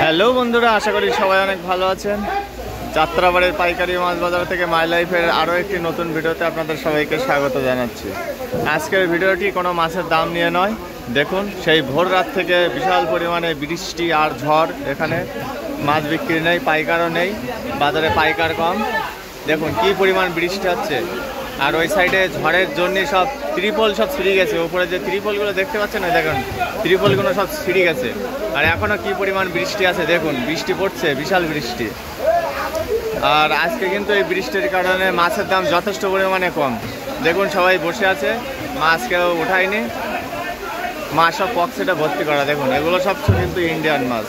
Hello বন্ধুরা, আশা করি সবাই অনেক ভালো আছেন। যাত্রাবাড়ির পাইকারি মাছ বাজার থেকে মাই লাইফের আরও একটি নতুন ভিডিওতে আপনাদের সবাইকে স্বাগত জানাচ্ছি। আজকের ভিডিওটি কোনো মাছের দাম নিয়ে নয়। দেখুন, সেই ভোর রাত থেকে বিশাল পরিমাণে বৃষ্টি আর ঝড়, এখানে মাছ বিক্রি নেই, পাইকারও নেই, বাজারে পাইকার কম। দেখুন কি পরিমাণ বৃষ্টি হচ্ছে, আর ওই সাইডে ঝড়ের জন্য সব ত্রিপল সব ছিঁড়ে গেছে। উপরে যে ত্রিপলগুলো দেখতে পাচ্ছেন না, দেখুন ত্রিপলগুলো সব ছিঁড়ে গেছে। আর এখনও কি পরিমাণ বৃষ্টি আছে দেখুন, বৃষ্টি পড়ছে, বিশাল বৃষ্টি। আর আজকে কিন্তু এই বৃষ্টির কারণে মাছের দাম যথেষ্ট পরিমাণে কম। দেখুন সবাই বসে আছে, মাছ কেউ ওঠায়নি, মাছ সব পক্সেটে ভর্তি করা। দেখুন এগুলো সব কিন্তু ইন্ডিয়ান মাছ।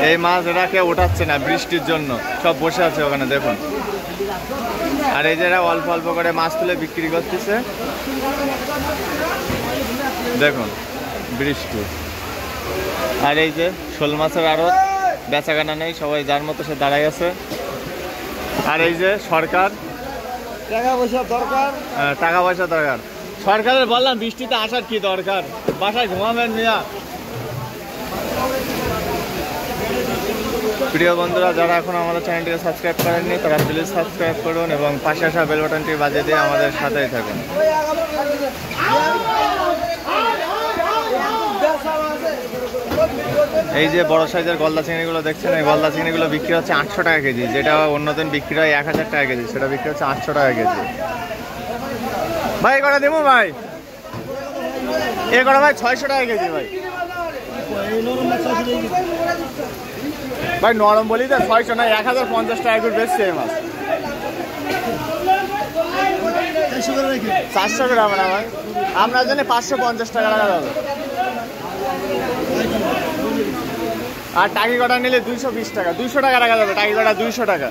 এই মাছ এরা কেউ ওঠাচ্ছে না বৃষ্টির জন্য, সব বসে আছে ওখানে দেখুন। আর এই যে এরা অল্প অল্প করে মাছ তুলে বিক্রি করতেছে। দেখুন বৃষ্টি, আর এই যে শোল মাছের আড়ত, বেচাকেনা নেই, সবাই যার মতো সে দাঁড়াই আছে। আর এই যে সরকার, টাকা পয়সা দরকার সরকারের। বললাম বৃষ্টিতে আসার কি দরকার, বাসায় ঘুমাবেন মিয়া। প্রিয় বন্ধুরা, যারা এখন আমাদের চ্যানেলটিকে সাবস্ক্রাইব করেননি তারা প্লিজ সাবস্ক্রাইব করুন এবং পাশে আসা বেল বাটনটি বাজিয়ে দিয়ে আমাদের সাথেই থাকুন। এই যে বড় সাইজের গলদা চিংড়িগুলো দেখছেন, এই গলদা চিংড়িগুলো বিক্রি হচ্ছে 800 টাকা কেজি। যেটা অন্যদিন বিক্রি হয় 1000 টাকা কেজি, সেটা বিক্রি হচ্ছে 800 টাকা কেজি। ভাই কটা দেবো ভাই, এ কটা ভাই 600 টাকা কেজি। ভাই নরম বলি তো 600 না, 1050 টাকা করে বেচছে এই মাছ। 400 গ্রাম না ভাই, আপনার জন্য 550 টাকা লাগা যাবে। আর টাকি কটা নিলে 220 টাকা, 200 টাকা রাখা যাবে। টাকি কটা 200 টাকা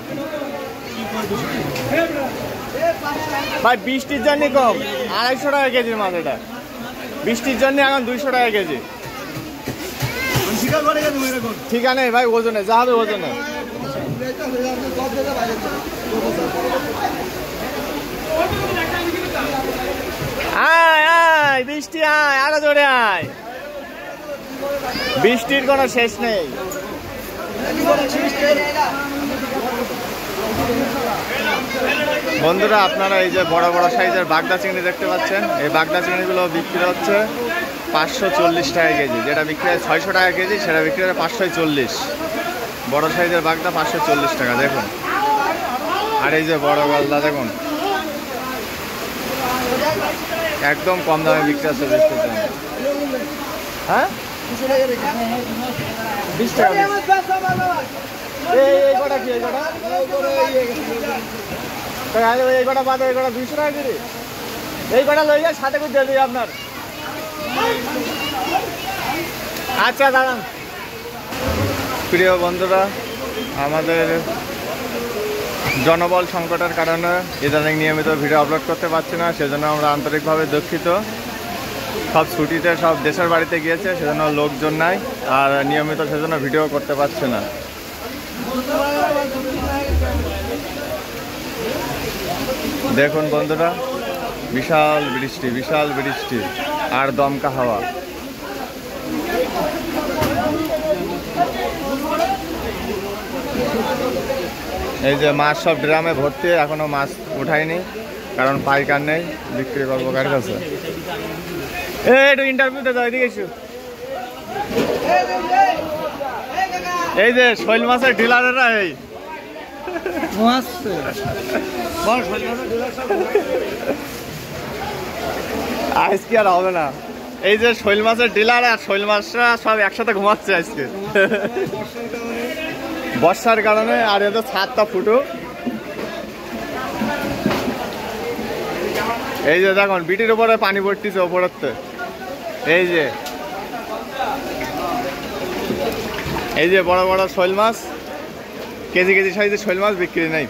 ভাই, বৃষ্টির জন্য কম। 250 টাকা কেজির মাছ এটা, বৃষ্টির জন্য এখন 200 টাকা কেজি। ঠিক আছে ভাই, ওজনে যা হবে ওজনে। আয় আয় বৃষ্টি, আয় আরো জোরে আয়, বৃষ্টির কোনো শেষ নেই। বন্ধুরা, আপনারা এই যে বড় বড় সাইজের বাগদা চিংড়ি দেখতে পাচ্ছেন, এই বাগদা চিংড়িগুলো বিক্রি হচ্ছে 540 টাকা কেজি। যেটা বিক্রি হয় 600 টাকা কেজি, সেটা বিক্রি হয় 540। বড় সাইজের বাগদা 540 টাকা দেখুন। আর এই যে বড় গলদা দেখুন, একদম কম দামে বিক্রি আছে বৃষ্টির জন্য। হ্যাঁ 20 টাকা। এই কটা কি, এই কটা এই কটা বাদে এই কটা 200 টাকা কেজি। এই কটা লই যায় সাথে করে দিয়ে দিই আপনার। আচ্ছা দাঁড়ান। প্রিয় বন্ধুরা, আমাদের জনবল সংকটের কারণে ইদানিং নিয়মিত ভিডিও আপলোড করতে পারছি না, সেজন্য আমরা আন্তরিকভাবে দুঃখিত। সব ছুটিতে সব দেশের বাড়িতে গিয়েছে, সেজন্য লোকজন নাই, আর নিয়মিত সেজন্য ভিডিও করতে পারছে না। দেখুন বন্ধুরা, বিশাল বৃষ্টি, বিশাল বৃষ্টি আর দমকা হাওয়া। এই যে মাছ সব ড্রামে ভর্তি, এখনো মাছ উঠায়নি, কারণ পাইকার নেই, বিক্রি করবো কার কাছে। একটু ইন্টারভিউতে যাও, এদিকে এসো। এই যে শৈল মাছের ডিলারেরা, এই আজকে আর হবে না। এই যে শৈল মাছের ডিলার আর শৈল মাছরা সব একসাথে ঘুমাচ্ছে আজকে বর্ষার কারণে। আর এদের ছাদটা ফুটো। এই যে দেখুন বিটির উপরে পানি পড়তেছে ওপরেতে। এই যে বড় বড় শৈল মাছ, কেজি কেজি সাইজের শৈল মাছ বিক্রি নেই।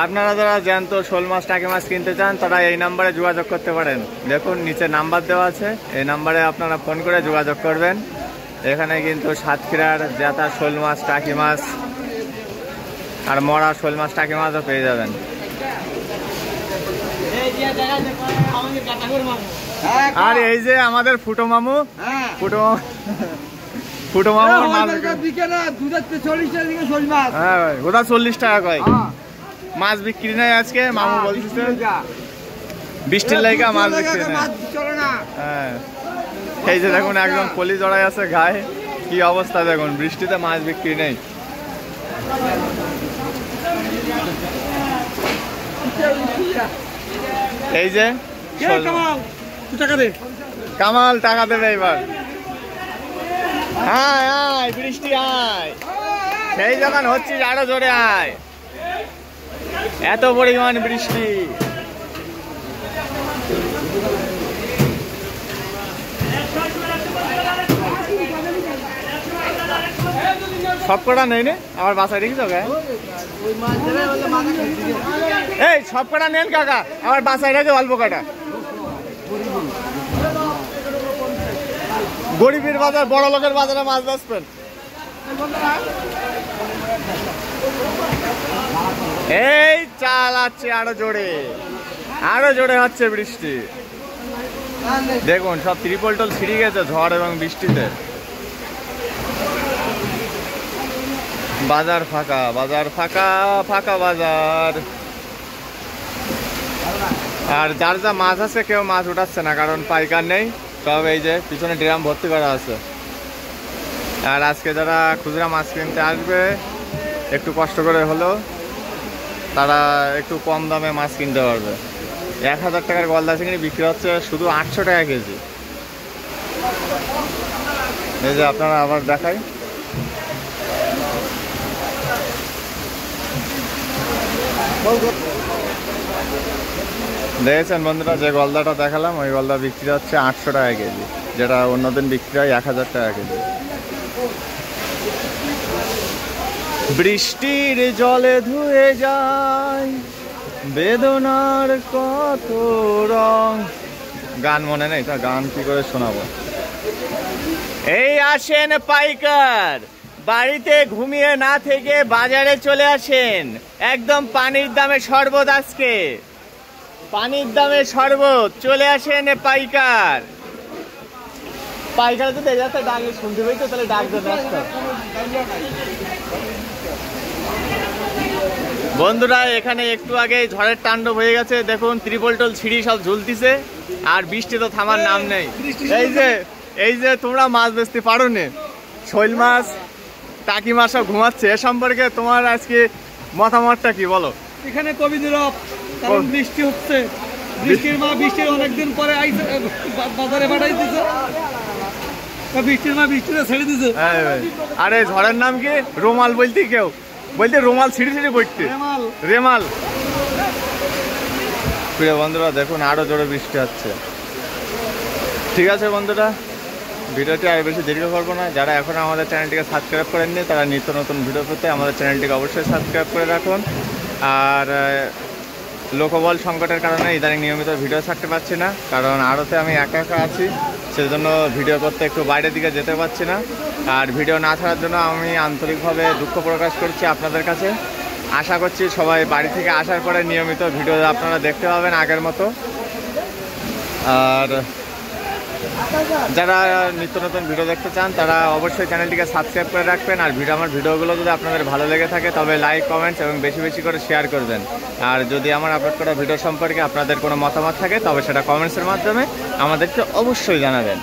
আপনারা যারা জ্যান্ত শোল মাছ টাকি মাছ কিনতে চান তারা এই নাম্বারে যোগাযোগ করতে পারেন। দেখুন নিচে নাম্বার দেওয়া আছে, এই নাম্বারে আপনারা ফোন করে যোগাযোগ করবেন। এখানে কিন্তু সাতক্ষীরার জেতা শোল মাছ, টাকি মাছ আর মরা শোল মাছ, টাকি মাছও পেয়ে যাবেন। আর এই যে আমাদের ফুটো মামু, ফুটো মামু হ্যাঁ ভাই, ওটা 40 টাকা কয়। মাছ বিক্রি নাই আজকে, মামু বলতেছে বৃষ্টির লাইগা মাছ বিক্রি নাই। হ্যাঁ, এই যে দেখুন একদম পলি জড়াই আছে গায়ে, কি অবস্থা দেখুন, বৃষ্টিতে মাছ বিক্রি নেই। এই যে কামাল টাকা দেবে এবার। আয় আয় বৃষ্টি আয়, সেই যখন হচ্ছিস আরো জোরে আয়, এত পরিমাণ বৃষ্টি। সব কটা নেই নে, আমার বাসায় রেখেছ গা? এই সব কটা নেন কাকা, আমার বাসায় রেখে অল্প কটা। গরিবের বাজার, বড় লোকের বাজারে মাছ বেচবেন। এই চালাচ্ছে আরো জোরে হচ্ছে বৃষ্টি। দেখুন সব ত্রিপল টল ছিঁড়ে গেছে ঝড় এবং বৃষ্টিতে। বাজার ফাঁকা, ফাঁকা বাজার। আর যার যা মাছ আছে কেউ মাছ উঠাচ্ছে না, কারণ পাইকার নেই। সব এই যে পিছনে ড্রাম ভর্তি করা আছে। আর আজকে যারা খুচরা মাছ কিনতে আসবে, একটু কষ্ট করে হলেও তারা একটু কম দামে মাছ কিনতে পারবে। 1000 টাকার গলদা চিংড়ি বিক্রি হচ্ছে শুধু 800 টাকা কেজি। এই যে আপনারা আবার দেখাই, দেখেছেন বন্ধুরা, যে গলদাটা দেখালাম ওই গলদা বিক্রি হচ্ছে 800 টাকা কেজি, যেটা অন্যদিন বিক্রি হয় 1000 টাকা কেজি। বৃষ্টির জলে ধুয়ে যায় বেদনার কত রং। গান মনে নেই, তা গান কি করে শোনাবো। এই আসেন পাইকার, বাড়িতে ঘুমিয়ে না থেকে বাজারে চলে আসেন। একদম পানির দামে শরবত, আজকে পানির দামে শরবত, চলে আসেন পাইকার। পাইকার যদি যাতে ডাকে শুনতে পাই তো তাহলে ডাক দেবে। বন্ধুরা এখানে একটু আগে ঝড়ের তাণ্ডব হয়ে গেছে, দেখুন ত্রিপল টল ছিঁড়ি সব ঝুলতিছে, আর বৃষ্টি তো থামার নাম নেই। এই যে তোমরা মাছ বেচতে পারো নে, শৈল মাছ, টাকি মাছ সব ঘুমাচ্ছে, এ সম্পর্কে তোমার আজকে মতামতটা কি বলো? এখানে কবি নীরব, কারণ বৃষ্টি হচ্ছে, বৃষ্টির অনেকদিন পরে বাজারে পাঠাই দিছে, বৃষ্টিতে ছেড়ে দিছে। আরে ঝড়ের নাম কি? রোমাল বলতে, কেউ বলতে রোমাল ছিঁড়ে পড়তে, রেমাল। প্রিয় বন্ধুরা দেখুন আরো জোরে বৃষ্টি হচ্ছে। ঠিক আছে বন্ধুরা, ভিডিওটি আর বেশি দীর্ঘ করবো না। যারা এখন আমাদের চ্যানেলটিকে সাবস্ক্রাইব করেননি, তারা নিত্য নতুন ভিডিও পেতে আমাদের চ্যানেলটিকে অবশ্যই সাবস্ক্রাইব করে রাখুন। আর লোকবল সংকটের কারণে ইদানিং নিয়মিত ভিডিও ছাড়তে পারছি না, কারণ আড়তে আমি একা আছি, সেজন্য ভিডিও করতে একটু বাইরের দিকে যেতে পারছি না। আর ভিডিও না ছাড়ার জন্য আমি আন্তরিকভাবে দুঃখ প্রকাশ করছি আপনাদের কাছে। আশা করছি সবাই বাড়ি থেকে আসার পরে নিয়মিত ভিডিও আপনারা দেখতে পাবেন আগের মতো। আর যারা নিত্য নতুন ভিডিও দেখতে চান তারা অবশ্যই চ্যানেলটিকে সাবস্ক্রাইব করে রাখবেন। আর আমার ভিডিওগুলো যদি আপনাদের ভালো লেগে থাকে তবে লাইক, কমেন্টস এবং বেশি বেশি করে শেয়ার করবেন। আর যদি আমার আপলোড করা ভিডিও সম্পর্কে আপনাদের কোনো মতামত থাকে তবে সেটা কমেন্টসের মাধ্যমে আমাদেরকে অবশ্যই জানাবেন।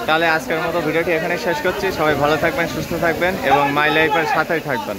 তাহলে আজকের মতো ভিডিওটি এখানে শেষ করছি। সবাই ভালো থাকবেন, সুস্থ থাকবেন এবং মাই লাইফের সাথেই থাকবেন।